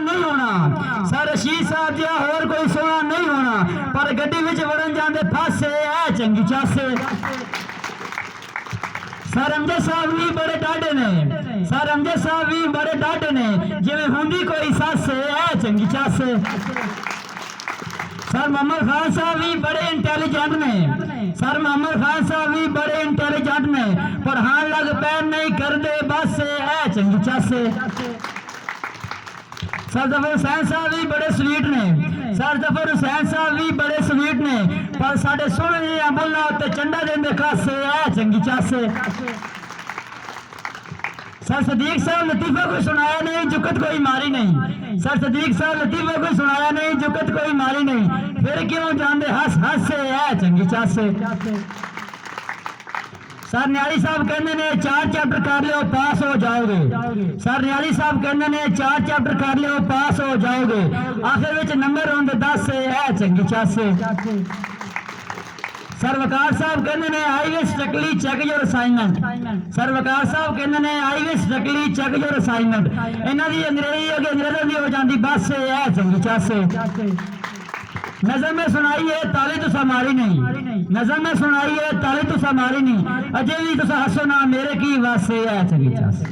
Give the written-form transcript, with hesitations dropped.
नहीं होना। सर रशीद साहब जिहा होर कोई सोना नहीं होना, पर गड्डी विच वड़न जांदे फासे ऐ चंगी चासे। सर अमजद साहब भी बड़े डाढ़े ने, सर अमजद साहब भी बड़े डाढ़े ने, जिवें हुंदी कोई सस ऐ चंगी चासे। सर मोहम्मद खान साहब भी बड़े इंटेलिजेंट ने, सर मोहम्मद खान साहब भी बड़े इंटेलिजेंट ने, पर हाँ लग पैर नहीं करते बस ऐ चंगी चासे। सर जफर हुसैन साहब भी बड़े स्वीट ने, सर जफर हुसैन साहब भी बड़े स्वीट ने, पर साढ़े सोहने बोलना उत्ते चंडा देंदे खासे ऐ चंगी चासे। सर सदीक साहब लतीफा कोई सुनाया नहीं, जुकत कोई मारी नहीं। सर सदीक साहब लतीफा कोई सुनाया नहीं, जुकत कोई मारी नहीं, फिर क्यों जांदे हस हस से ऐ चंगी चासे। सर न्याली साहब कहते ने 4 चैप्टर कर लो पास हो जाओगे। सर न्याली साहब कहते ने 4 चैप्टर कर लो पास हो जाओगे, आखिर विच नंबर होंदे 10 से ऐ चंगी चासे। सर वकार साहब कहते ने I will strictly check your assignment. Sir Waqar sahab कहते ने I will strictly check your assignment. इन्हां दी अंग्रेजी अगे अंग्रेज़ों दी हो जाती बस से ऐ चंगी चासे। नजर में सुनाई है ताली तुसा मारी नहीं, नजर में सुनाई है ताली तुसा मारी नहीं, अजे भी तुसा हसो ना मेरे की वासे ऐ चंगी चासे।